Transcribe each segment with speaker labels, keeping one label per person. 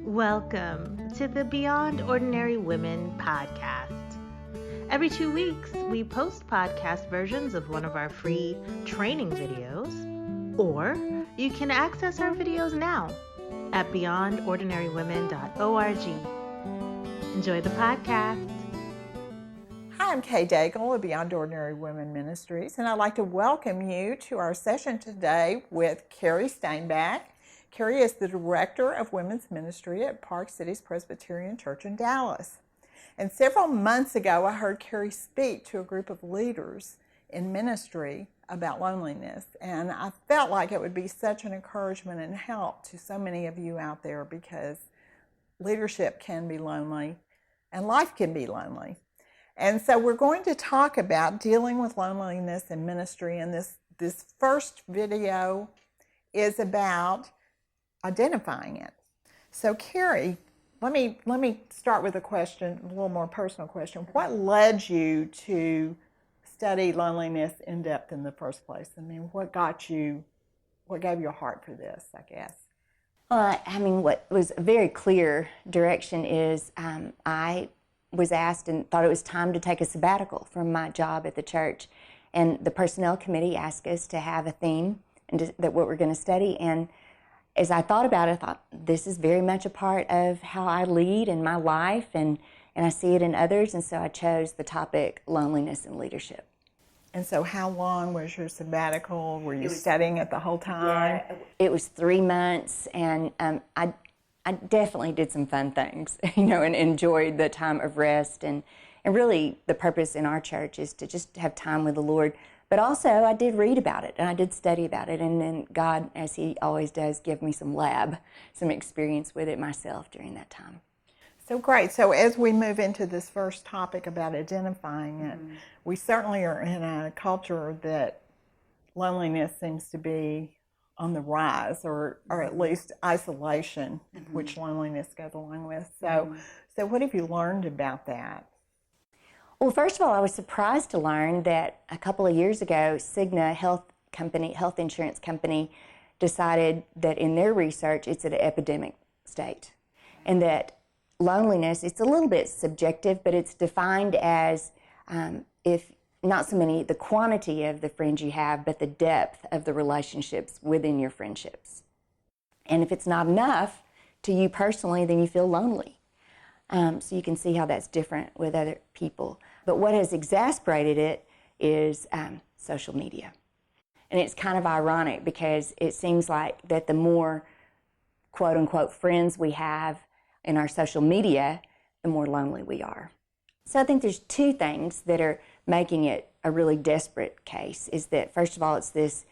Speaker 1: Welcome to the Beyond Ordinary Women podcast. Every 2 weeks, we post podcast versions of one of our free training videos, or you can access our videos now at beyondordinarywomen.org. Enjoy the podcast.
Speaker 2: Hi, I'm Kay Daigle of Beyond Ordinary Women Ministries, and I'd like to welcome you to our session today with Kari Stainback. Kari is the Director of Women's Ministry at Park Cities Presbyterian Church in Dallas. And several months ago, I heard Kari speak to a group of leaders in ministry about loneliness, and I felt like it would be such an encouragement and help to so many of you out there, because leadership can be lonely and life can be lonely. And so we're going to talk about dealing with loneliness in ministry, and this first video is about identifying it. So Kari, let me start with a question, a little more personal question. What led you to study loneliness in depth in the first place? I mean, what gave you a heart for this, I guess?
Speaker 3: What was a very clear direction is I was asked and thought it was time to take a sabbatical from my job at the church. And the personnel committee asked us to have a theme and that what we're going to study. And as I thought about it, I thought, this is very much a part of how I lead in my life, and I see it in others, and so I chose the topic loneliness and leadership.
Speaker 2: And so how long was your sabbatical? Were you studying it the whole time?
Speaker 3: Yeah, it was 3 months, and I definitely did some fun things, and enjoyed the time of rest, and really the purpose in our church is to just have time with the Lord. But also, I did read about it, and I did study about it, and then God, as He always does, give me some experience with it myself during that time.
Speaker 2: So great. So as we move into this first topic about identifying it, we certainly are in a culture that loneliness seems to be on the rise, or at least isolation, which loneliness goes along with. So what have you learned about that?
Speaker 3: Well, first of all, I was surprised to learn that a couple of years ago, Cigna health insurance company, decided that in their research it's at an epidemic state, and that loneliness, it's a little bit subjective, but it's defined as if not so many the quantity of the friends you have, but the depth of the relationships within your friendships. And if it's not enough to you personally, then you feel lonely. So you can see how that's different with other people. But what has exasperated it is social media. And it's kind of ironic, because it seems like that the more quote-unquote friends we have in our social media, the more lonely we are. So I think there's two things that are making it a really desperate case. Is that, first of all, it's this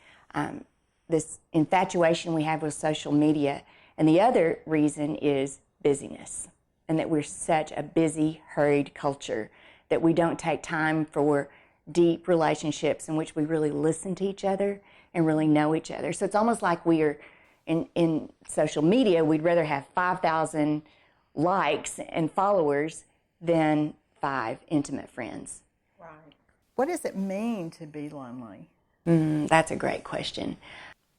Speaker 3: infatuation we have with social media, and the other reason is busyness, and that we're such a busy, hurried culture that we don't take time for deep relationships in which we really listen to each other and really know each other. So it's almost like we're in social media, we'd rather have 5,000 likes and followers than 5 intimate friends.
Speaker 2: Right. What does it mean to be lonely?
Speaker 3: That's a great question.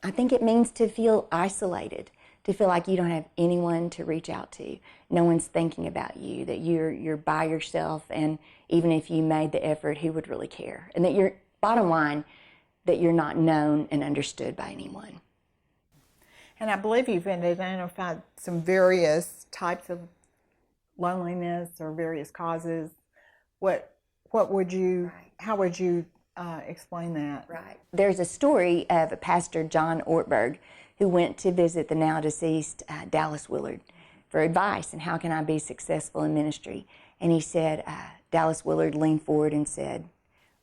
Speaker 3: I think it means to feel isolated, to feel like you don't have anyone to reach out to. No one's thinking about you, that you're by yourself, and even if you made the effort, who would really care? And that you're, bottom line, that you're not known and understood by anyone.
Speaker 2: And I believe you've identified some various types of loneliness or various causes. How would you explain that?
Speaker 3: Right. There's a story of a pastor, John Ortberg, who went to visit the now deceased Dallas Willard for advice, and how can I be successful in ministry? And he said, Dallas Willard leaned forward and said,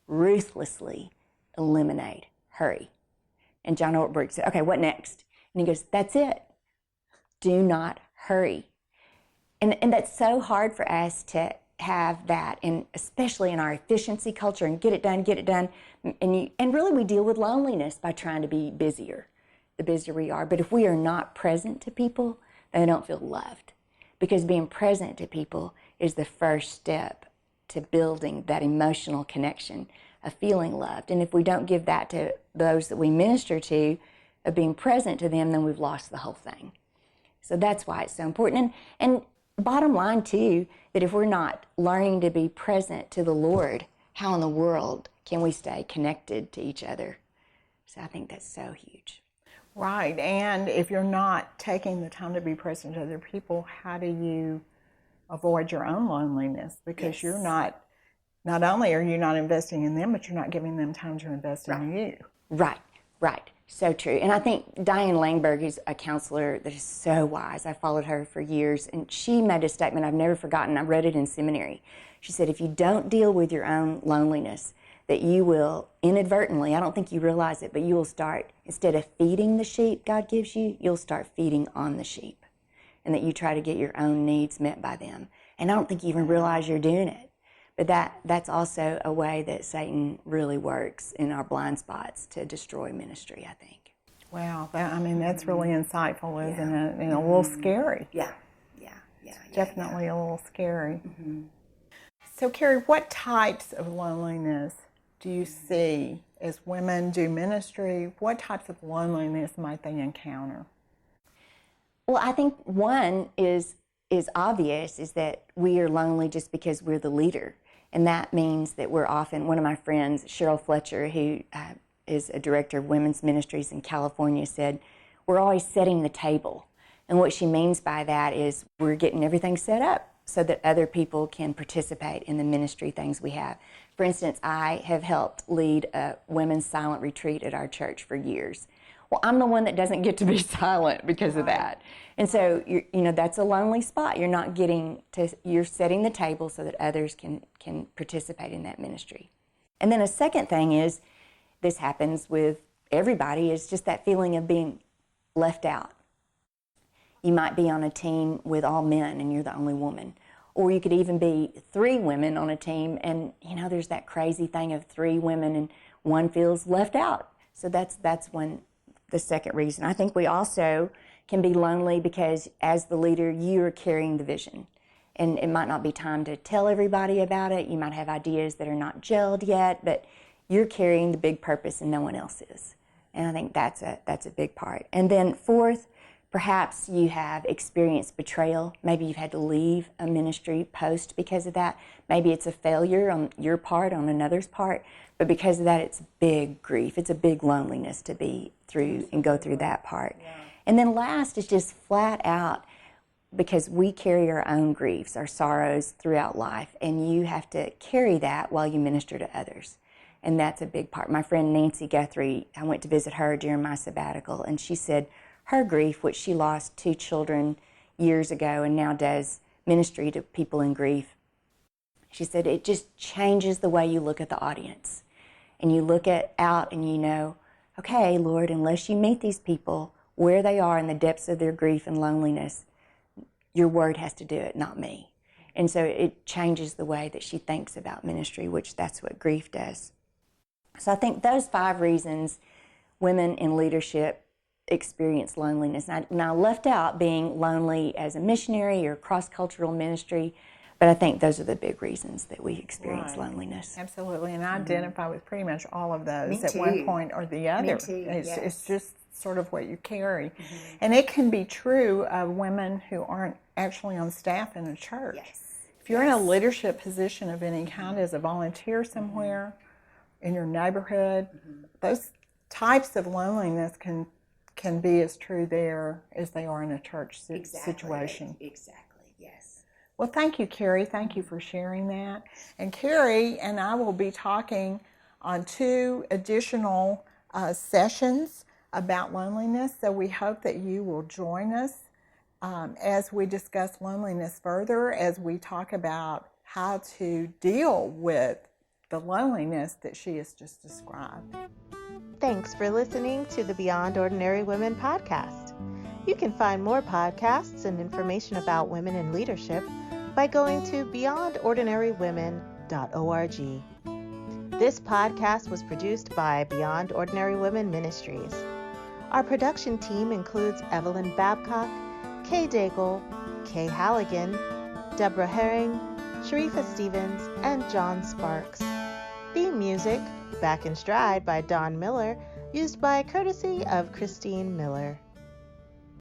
Speaker 3: ruthlessly eliminate hurry. And John Ortberg said, okay, what next? And he goes, that's it. Do not hurry. And that's so hard for us to have that, and especially in our efficiency culture, and get it done. And really we deal with loneliness by trying to be busier, the busier we are. But if we are not present to people, they don't feel loved. Because being present to people is the first step to building that emotional connection of feeling loved. And if we don't give that to those that we minister to, of being present to them, then we've lost the whole thing. So that's why it's so important. And bottom line, too, that if we're not learning to be present to the Lord, how in the world can we stay connected to each other? So I think that's so huge.
Speaker 2: Right, and if you're not taking the time to be present to other people, how do you avoid your own loneliness? Because you're not only are you not investing in them, but you're not giving them time to invest in you.
Speaker 3: Right. So true. And I think Diane Langberg is a counselor that is so wise. I followed her for years, and she made a statement I've never forgotten. I read it in seminary. She said, if you don't deal with your own loneliness, that you will inadvertently, I don't think you realize it, but you will start, instead of feeding the sheep God gives you, you'll start feeding on the sheep. And that you try to get your own needs met by them. And I don't think you even realize you're doing it. But that's also a way that Satan really works in our blind spots to destroy ministry, I think.
Speaker 2: Wow, that's really insightful, isn't it? And a little scary.
Speaker 3: Yeah.
Speaker 2: Definitely a little scary. Mm-hmm. So, Kari, what types of loneliness do you see as women do ministry? What types of loneliness might they encounter?
Speaker 3: Well, I think one is obvious, is that we are lonely just because we're the leader. And that means that we're often, one of my friends, Cheryl Fletcher, who is a director of women's ministries in California, said, we're always setting the table. And what she means by that is we're getting everything set up so that other people can participate in the ministry things we have. For instance, I have helped lead a women's silent retreat at our church for years. Well, I'm the one that doesn't get to be silent because of that. And so, that's a lonely spot. You're not getting to, you're setting the table so that others can participate in that ministry. And then a second thing is, this happens with everybody, is just that feeling of being left out. You might be on a team with all men and you're the only woman. Or you could even be 3 women on a team and, there's that crazy thing of 3 women and one feels left out. So that's the second reason. I think we also can be lonely because as the leader, you are carrying the vision. And it might not be time to tell everybody about it. You might have ideas that are not gelled yet, but you're carrying the big purpose and no one else is. And I think that's a big part. And then fourth, perhaps you have experienced betrayal. Maybe you've had to leave a ministry post because of that. Maybe it's a failure on your part, on another's part. But because of that, it's big grief. It's a big loneliness to be through and go through that part. Yeah. And then last is just flat out, because we carry our own griefs, our sorrows throughout life, and you have to carry that while you minister to others. And that's a big part. My friend Nancy Guthrie, I went to visit her during my sabbatical, and she said her grief, which she lost 2 children years ago and now does ministry to people in grief, she said it just changes the way you look at the audience. And you look out and okay, Lord, unless you meet these people where they are in the depths of their grief and loneliness, your word has to do it, not me. And so it changes the way that she thinks about ministry, which that's what grief does. So I think those 5 reasons women in leadership experience loneliness. Now left out being lonely as a missionary or cross-cultural ministry, but I think those are the big reasons that we experience loneliness.
Speaker 2: Absolutely, and I identify with pretty much all of those at one point or the other.
Speaker 3: Me too,
Speaker 2: It's just sort of what you carry. Mm-hmm. And it can be true of women who aren't actually on staff in a church.
Speaker 3: Yes.
Speaker 2: If you're in a leadership position of any kind as a volunteer somewhere, in your neighborhood, those types of loneliness can be as true there as they are in a church situation.
Speaker 3: Exactly, yes.
Speaker 2: Well, thank you, Kari. Thank you for sharing that. And Kari and I will be talking on 2 additional sessions about loneliness, so we hope that you will join us as we discuss loneliness further, as we talk about how to deal with the loneliness that she has just described.
Speaker 1: Thanks for listening to the Beyond Ordinary Women podcast. You can find more podcasts and information about women in leadership by going to beyondordinarywomen.org. This podcast was produced by Beyond Ordinary Women Ministries. Our production team includes Evelyn Babcock, Kay Daigle, Kay Halligan, Deborah Herring, Sharifa Stevens, and John Sparks. Theme music, Back in Stride by Don Miller, used by courtesy of Christine Miller.